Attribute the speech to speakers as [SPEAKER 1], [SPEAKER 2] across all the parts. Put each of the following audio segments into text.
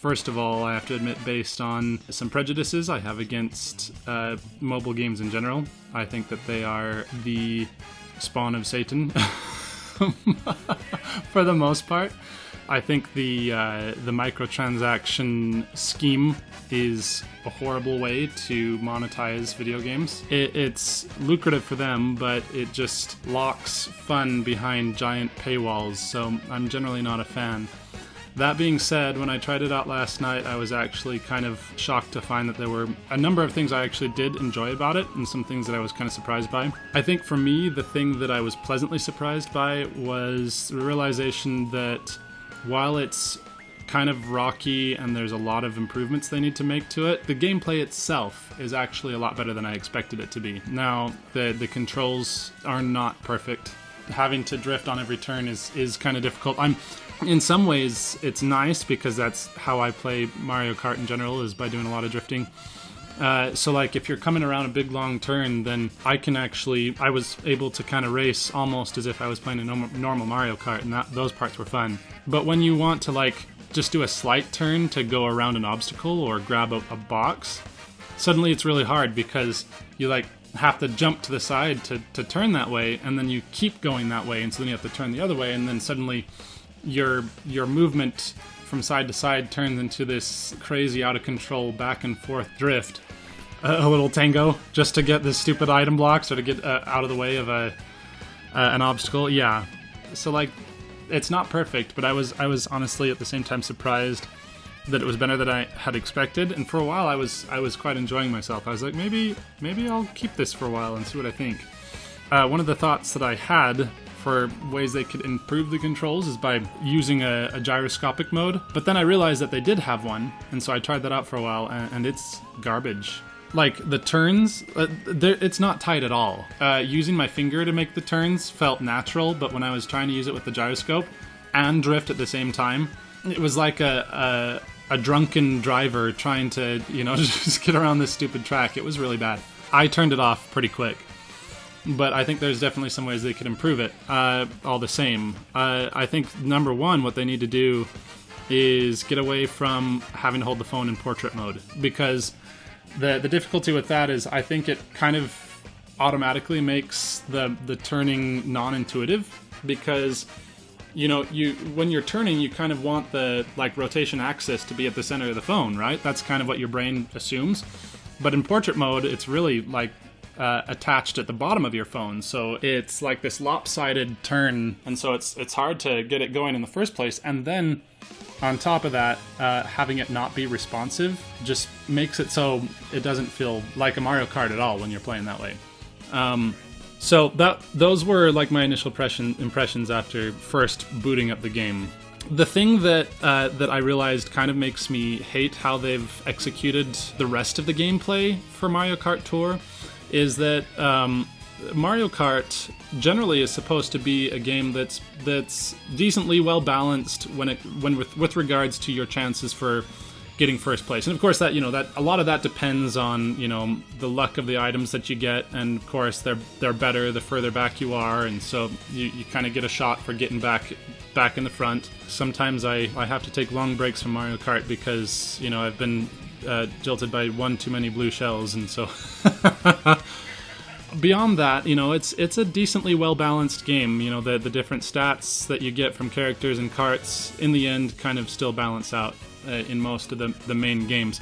[SPEAKER 1] First of all, I have to admit, based on some prejudices I have against mobile games in general. I think that they are the spawn of Satan for the most part. I think the microtransaction scheme is a horrible way to monetize video games. It's lucrative for them, but it just locks fun behind giant paywalls, so I'm generally not a fan. That being said, when I tried it out last night, I was actually kind of shocked to find that there were a number of things I actually did enjoy about it, and some things that I was kind of surprised by. I think for me, the thing that I was pleasantly surprised by was the realization that while it's kind of rocky and there's a lot of improvements they need to make to it, the gameplay itself is actually a lot better than I expected it to be. Now, the controls are not perfect. Having to drift on every turn is kind of difficult. In some ways, it's nice because that's how I play Mario Kart in general, is by doing a lot of drifting. So like if you're coming around a big long turn, then I was able to kind of race almost as if I was playing a normal Mario Kart, and those parts were fun. But when you want to like just do a slight turn to go around an obstacle or grab a box, suddenly it's really hard because you like have to jump to the side to turn that way, and then you keep going that way, and so then you have to turn the other way, and then suddenly your movement from side to side turns into this crazy out of control back and forth drift. A little tango just to get the stupid item blocks or to get out of the way of an obstacle. Yeah, so like it's not perfect, but I was honestly at the same time surprised that it was better than I had expected. And for a while I was quite enjoying myself. I was like, maybe I'll keep this for a while and see what I think. One of the thoughts that I had for ways they could improve the controls is by using a gyroscopic mode. But then I realized that they did have one, and so I tried that out for a while, and it's garbage. Like, the turns, it's not tight at all. Using my finger to make the turns felt natural, but when I was trying to use it with the gyroscope and drift at the same time, it was like a drunken driver trying to, just get around this stupid track. It was really bad. I turned it off pretty quick. But I think there's definitely some ways they could improve it, all the same. I think, number one, what they need to do is get away from having to hold the phone in portrait mode. Because the difficulty with that is I think it kind of automatically makes the turning non-intuitive. Because, when you're turning, you kind of want the rotation axis to be at the center of the phone, right? That's kind of what your brain assumes. But in portrait mode, it's really attached at the bottom of your phone, so it's like this lopsided turn, and so it's hard to get it going in the first place. And then on top of that, having it not be responsive just makes it so it doesn't feel like a Mario Kart at all when you're playing that way. So those were like my initial impressions after first booting up the game. The thing that I realized kind of makes me hate how they've executed the rest of the gameplay for Mario Kart Tour is that Mario Kart generally is supposed to be a game that's decently well balanced with regards to your chances for getting first place. And of course that a lot of that depends on the luck of the items that you get, and of course they're better the further back you are, and so you kind of get a shot for getting back in the front. Sometimes I have to take long breaks from Mario Kart because I've been jilted by one too many blue shells, and so beyond that, it's a decently well balanced game. The different stats that you get from characters and carts in the end kind of still balance out in most of the main games.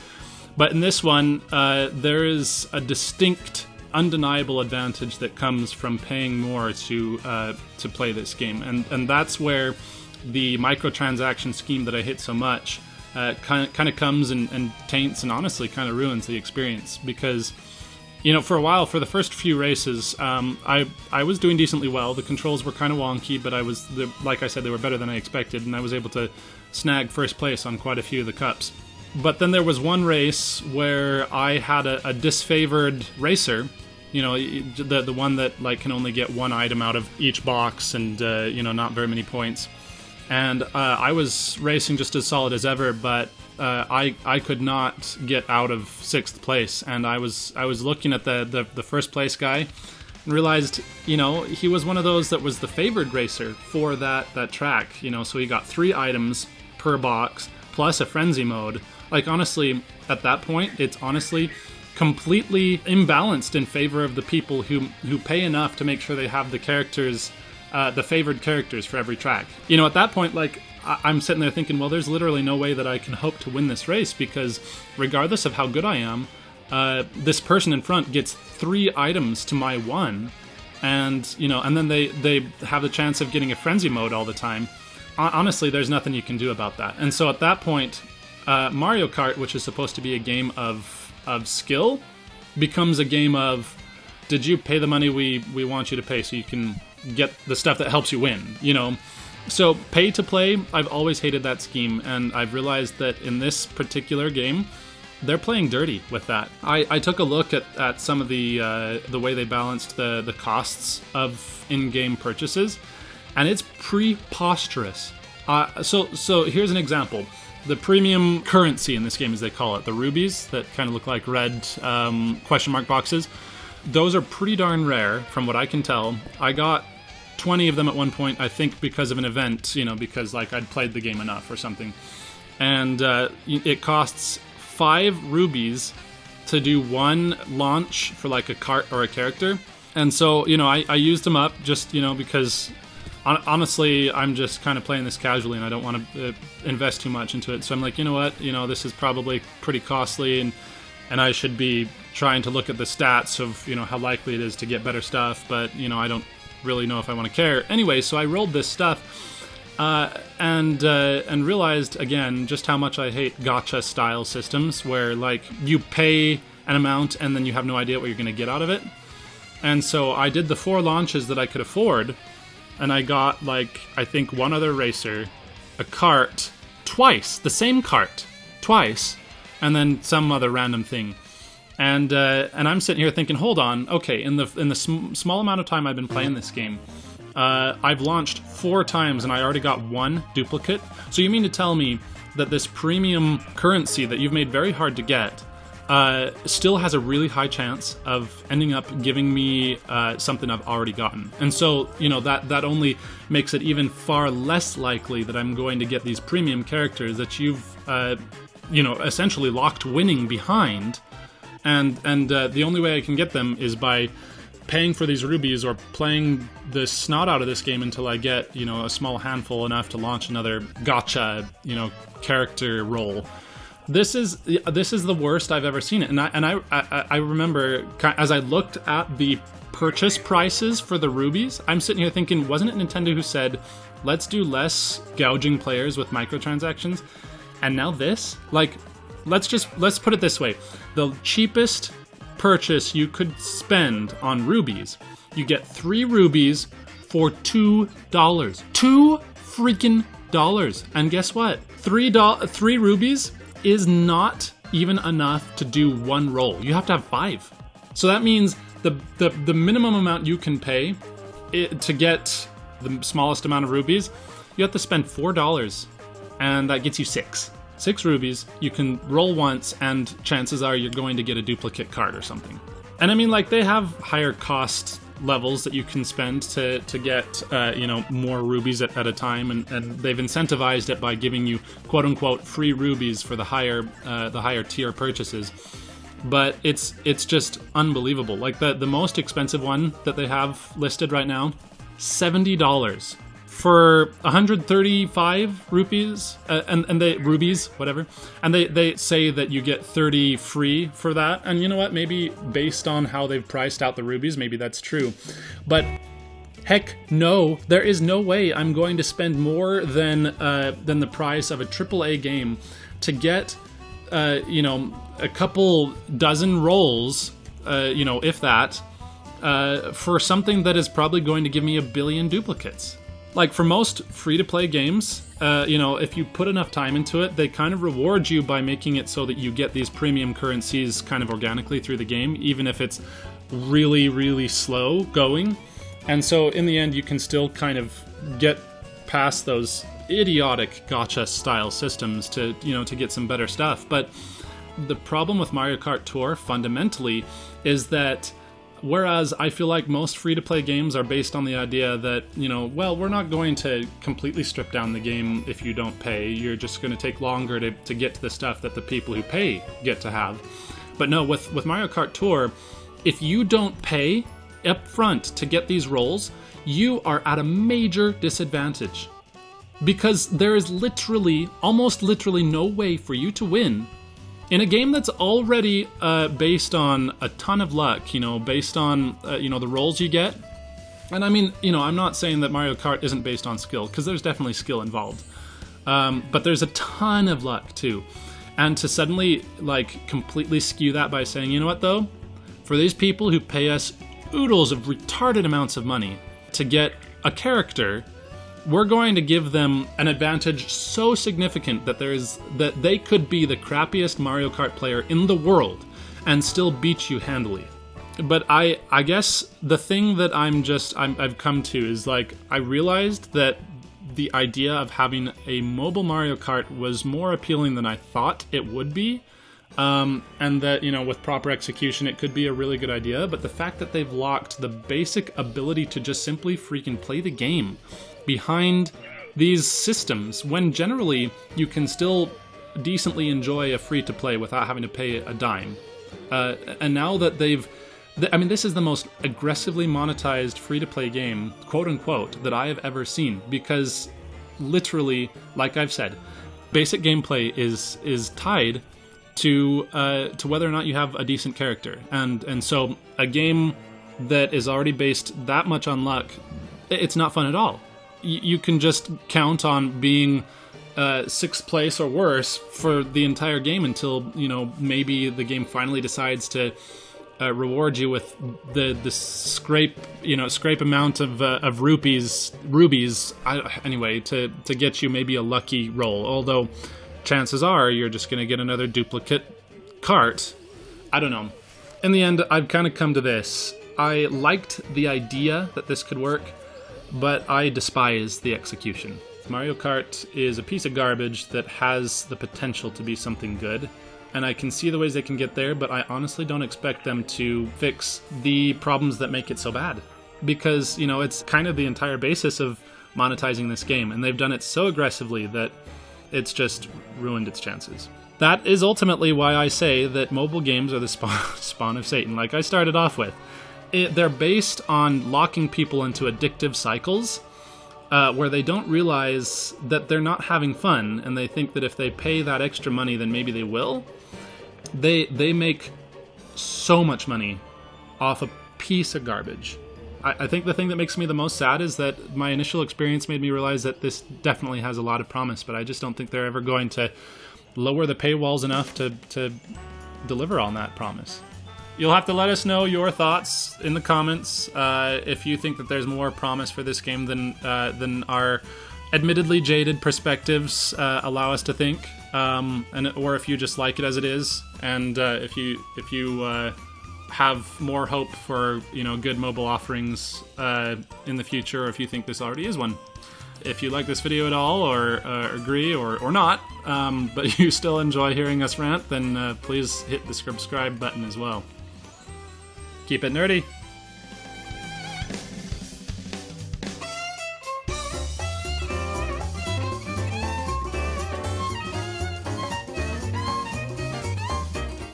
[SPEAKER 1] But in this one, there is a distinct, undeniable advantage that comes from paying more to play this game, and that's where the microtransaction scheme that I hate so much kind of comes and taints and honestly kind of ruins the experience. Because for a while, for the first few races, I was doing decently well. The controls were kind of wonky, but like I said, they were better than I expected, and I was able to snag first place on quite a few of the cups. But then there was one race where I had a disfavored racer, the one that can only get one item out of each box, and not very many points. And I was racing just as solid as ever, but I could not get out of 6th place, and I was looking at the first place guy and realized he was one of those that was the favored racer for that track. So he got 3 items per box plus a frenzy mode, like honestly, at that point, it's honestly completely imbalanced in favor of the people who pay enough to make sure they have the characters, the favored characters for every track. You know, at that point, like, I'm sitting there thinking, well, there's literally no way that I can hope to win this race, because regardless of how good I am, this person in front gets 3 items to my 1, and, you know, and then they have the chance of getting a frenzy mode all the time. Honestly, there's nothing you can do about that. And so at that point, Mario Kart, which is supposed to be a game of skill, becomes a game of, did you pay the money we want you to pay so you can get the stuff that helps you win, you know? So pay to play, I've always hated that scheme, and I've realized that in this particular game, they're playing dirty with that. I took a look at some of the way they balanced the costs of in-game purchases, and it's preposterous. So here's an example. The premium currency in this game, as they call it, the rubies that kind of look like red question mark boxes, those are pretty darn rare from what I can tell. I got 20 of them at one point, I think because of an event, you know, because like I'd played the game enough or something. And it costs 5 rubies to do 1 launch for like a cart or a character. And so, you know, I used them up just, you know, because honestly, I'm just kind of playing this casually and I don't want to invest too much into it. So I'm like, you know what, you know, this is probably pretty costly, and I should be trying to look at the stats of, you know, how likely it is to get better stuff, but, you know, I don't really know if I want to care. Anyway, so I rolled this stuff and realized, again, just how much I hate gacha style systems where, like, you pay an amount and then you have no idea what you're going to get out of it. And so I did the 4 launches that I could afford, and I got, like, I think 1 other racer, a cart, twice, the same cart, twice, and then some other random thing. And I'm sitting here thinking, hold on, okay, in the small amount of time I've been playing this game, I've launched 4 times and I already got 1 duplicate. So you mean to tell me that this premium currency that you've made very hard to get still has a really high chance of ending up giving me something I've already gotten? And so, you know, that only makes it even far less likely that I'm going to get these premium characters that you've, you know, essentially locked winning behind. And the only way I can get them is by paying for these rubies or playing the snot out of this game until I get, you know, a small handful enough to launch another gacha, you know, character roll. This is the worst I've ever seen it. And I remember as I looked at the purchase prices for the rubies, I'm sitting here thinking, wasn't it Nintendo who said, let's do less gouging players with microtransactions? And now this? Like, let's put it this way. The cheapest purchase you could spend on rubies, you get 3 rubies for $2. $2 freaking dollars. And guess what? 3 rubies is not even enough to do 1 roll. You have to have 5. So that means the minimum amount you can pay to get the smallest amount of rubies, you have to spend $4, and that gets you 6 rubies. You can roll once, and chances are you're going to get a duplicate card or something. And I mean, like, they have higher cost levels that you can spend to get, you know, more rubies at a time, and they've incentivized it by giving you quote unquote free rubies for the higher tier purchases. But it's just unbelievable. Like the most expensive one that they have listed right now, $70 for 135 rupees, and they rubies, whatever, and they say that you get 30 free for that. And you know what? Maybe based on how they've priced out the rubies, maybe that's true. But heck no, there is no way I'm going to spend more than the price of a AAA game to get, you know, a couple dozen rolls, you know, if that, for something that is probably going to give me 1 billion duplicates. Like, for most free-to-play games, you know, if you put enough time into it, they kind of reward you by making it so that you get these premium currencies kind of organically through the game, even if it's really, really slow going. And so, in the end, you can still kind of get past those idiotic gacha-style systems to, you know, to get some better stuff. But the problem with Mario Kart Tour, fundamentally, is that Whereas I feel like most free-to-play games are based on the idea that, you know, well, we're not going to completely strip down the game if you don't pay. You're just going to take longer to get to the stuff that the people who pay get to have. But no, with Mario Kart Tour, if you don't pay up front to get these rolls, you are at a major disadvantage. Because there is almost literally no way for you to win in a game that's already based on a ton of luck, you know, based on, the rolls you get. And I mean, you know, I'm not saying that Mario Kart isn't based on skill, because there's definitely skill involved. But there's a ton of luck, too. And to suddenly, like, completely skew that by saying, you know what, though? For these people who pay us oodles of retarded amounts of money to get a character, we're going to give them an advantage so significant that they could be the crappiest Mario Kart player in the world and still beat you handily. But I guess the thing that I've come to is, like, I realized that the idea of having a mobile Mario Kart was more appealing than I thought it would be. And that, you know, with proper execution, it could be a really good idea. But the fact that they've locked the basic ability to just simply freaking play the game behind these systems, when generally you can still decently enjoy a free-to-play without having to pay a dime. And now that this is the most aggressively monetized free-to-play game, quote-unquote, that I have ever seen. Because literally, like I've said, basic gameplay is tied to whether or not you have a decent character. And so a game that is already based that much on luck, it's not fun at all. You can just count on being 6th place or worse for the entire game until, you know, maybe the game finally decides to reward you with the scrape amount of rubies anyway to get you maybe a lucky roll. Although chances are you're just going to get another duplicate cart. I don't know. In the end, I've kind of come to this. I liked the idea that this could work, but I despise the execution. Mario Kart is a piece of garbage that has the potential to be something good, and I can see the ways they can get there, but I honestly don't expect them to fix the problems that make it so bad. Because, you know, it's kind of the entire basis of monetizing this game, and they've done it so aggressively that it's just ruined its chances. That is ultimately why I say that mobile games are the spawn of Satan, like I started off with. They're based on locking people into addictive cycles where they don't realize that they're not having fun, and they think that if they pay that extra money, then maybe they will. They make so much money off a piece of garbage. I think the thing that makes me the most sad is that my initial experience made me realize that this definitely has a lot of promise, but I just don't think they're ever going to lower the paywalls enough to deliver on that promise. You'll have to let us know your thoughts in the comments if you think that there's more promise for this game than our admittedly jaded perspectives allow us to think, or if you just like it as it is, and if you have more hope for, you know, good mobile offerings in the future, or if you think this already is one. If you like this video at all, or agree, or not, but you still enjoy hearing us rant, then please hit the subscribe button as well. Keep it nerdy.